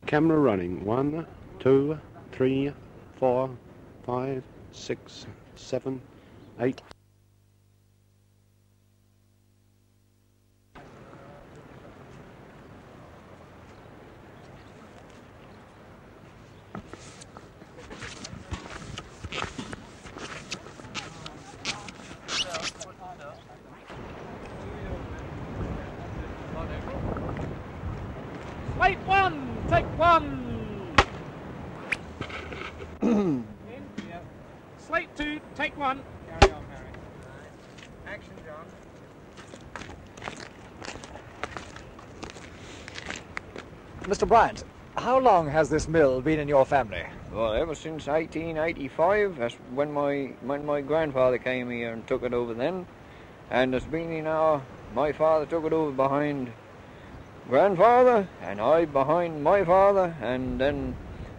Camera running. 1, 2, 3, 4, 5, 6, 7, 8. Slate 1, take 1. Slate 2, take 1. Carry on, Harry. Action, John. Mr. Bryant, how long has this mill been in your family? Well, ever since 1885, that's when my grandfather came here and took it over then. And it's been in my father took it over behind grandfather, and I behind my father, and then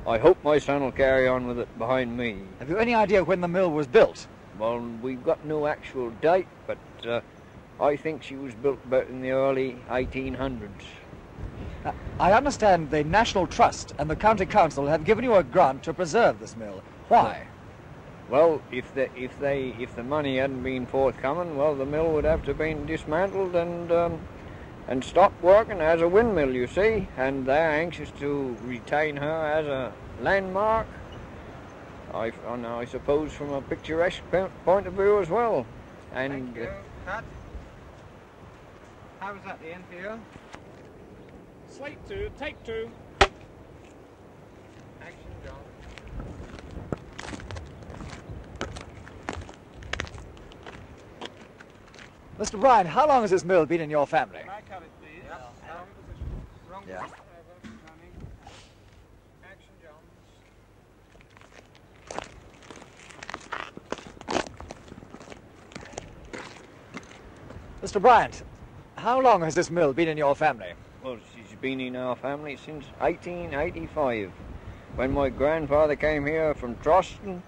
I hope my son will carry on with it behind me. Have you any idea when the mill was built? Well, we've got no actual date, but I think she was built about in the early 1800s. I understand the National Trust and the County Council have given you a grant to preserve this mill. Why? Well, if the money hadn't been forthcoming, well, the mill would have to have been dismantled and stopped working as a windmill, you see. And they're anxious to retain her as a landmark. I suppose from a picturesque point of view as well. And Thank you. Cut. How was that the end for you? Slate 2, take 2. Action, John. Mr. Bryant, how long has this mill been in your family? Can I cut it, please? Yep. Wrong Yeah. position. Running. Action, John. Mr. Bryant, how long has this mill been in your family? well, she's been in our family since 1885, when my grandfather came here from Troston,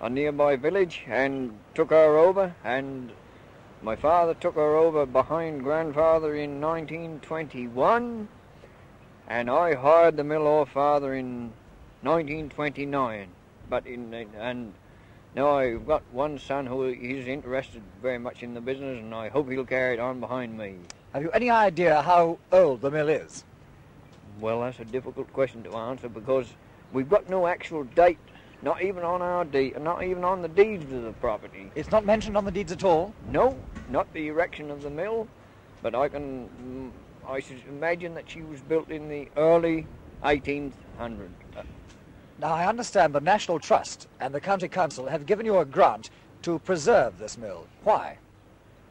a nearby village, and took her over, and my father took her over behind grandfather in 1921, and I hired the mill off father in 1929. And now I've got one son who is interested very much in the business, and I hope he'll carry it on behind me. Have you any idea how old the mill is? Well, that's a difficult question to answer because we've got no actual date, not even on our deed, not even on the deeds of the property. It's not mentioned on the deeds at all? No, not the erection of the mill, but I should imagine that she was built in the early 1800s. Now, I understand the National Trust and the County Council have given you a grant to preserve this mill. Why?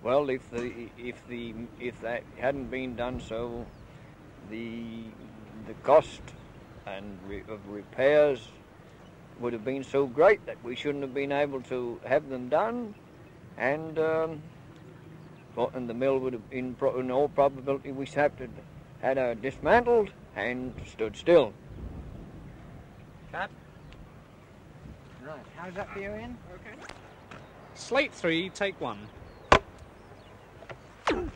Well, if that hadn't been done so, the cost of repairs would have been so great that we shouldn't have been able to have them done, and the mill would have, in all probability, we have to had her dismantled and stood still. Cut. Right, how's that for you, Ian? Okay. Slate 3, take 1. Running.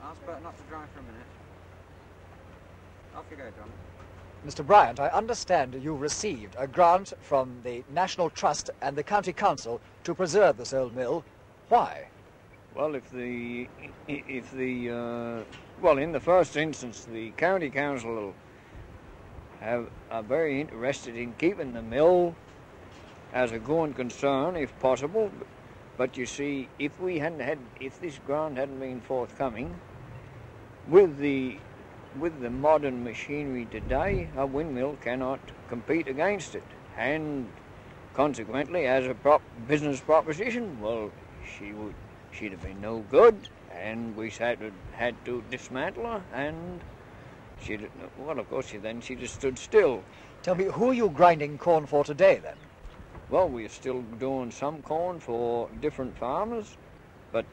Ask better not to drive for a minute. Off you go, John. Mr. Bryant, I understand you received a grant from the National Trust and the County Council to preserve this old mill. Why? Well, well, in the first instance, the County Council are very interested in keeping the mill as a going concern, if possible. But you see, if this grant hadn't been forthcoming, with the modern machinery today, a windmill cannot compete against it, and consequently, as a business proposition, well, she'd have been no good, and we had to dismantle her, and of course, she'd have stood still. Tell me, who are you grinding corn for today, then? Well, we're still doing some corn for different farmers, but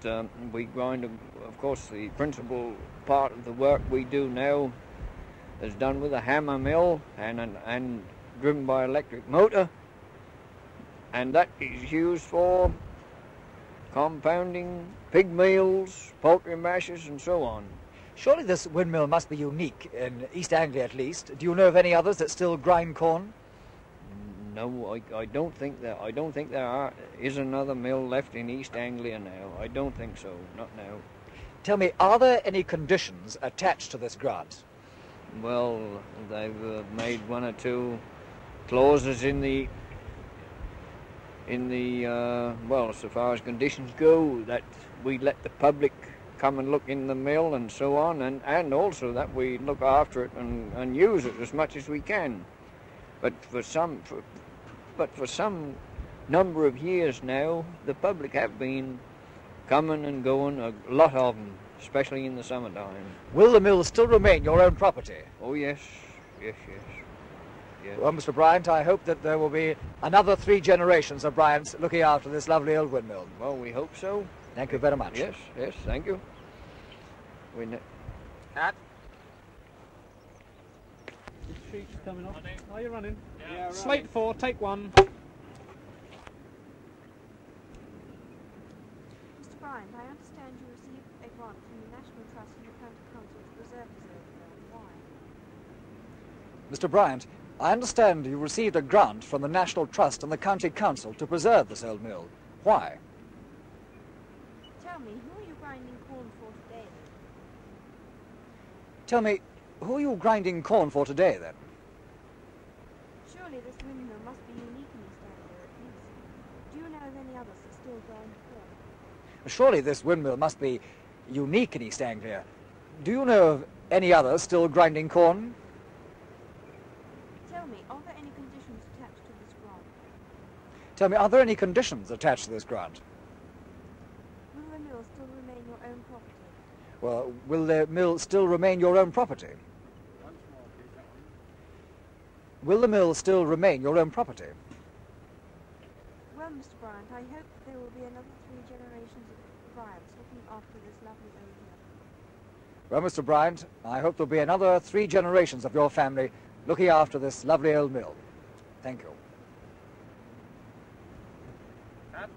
we grind, of course, the principal part of the work we do now is done with a hammer mill and driven by electric motor, and that is used for compounding pig meals, poultry mashes, and so on. Surely this windmill must be unique in East Anglia at least. Do you know of any others that still grind corn? No, I don't think that. I don't think there is another mill left in East Anglia now. I don't think so. Not now. Tell me, are there any conditions attached to this grant? Well, they've made one or two clauses in the well, so far as conditions go, that we let the public come and look in the mill and so on, and also that we look after it and use it as much as we can. But for some number of years now, the public have been coming and going, a lot of them, especially in the summertime. Will the mill still remain your own property? Oh yes, yes. Well, Mr. Bryant, I hope that there will be another 3 generations of Bryants looking after this lovely old windmill. Well, we hope so. Thank you very much. Yes, thank you. Cat. Sheep's coming off. Are you running? Yeah, right. Slate 4, take 1. Mr. Bryant, I understand you received a grant from the National Trust and the County Council to preserve this old mill. Why? Mr. Bryant, I understand you received a grant from the National Trust and the County Council to preserve this old mill. Why? Tell me, who are you grinding corn for today, then? Tell me, who are you grinding corn for today, then? Surely this windmill must be unique in East Anglia, at least. Do you know of any others that still grind corn? Surely this windmill must be unique in East Anglia. Do you know of any others still grinding corn? Tell me, are there any conditions attached to this grant? Tell me, are there any conditions attached to this grant? Will the mill still remain your own property? Well, will the mill still remain your own property? Will the mill still remain your own property? Well, Mr. Bryant, I hope there will be another 3 generations of Bryants looking after this lovely old mill. Well, Mr. Bryant, I hope there'll be another 3 generations of your family looking after this lovely old mill. Thank you. Cat.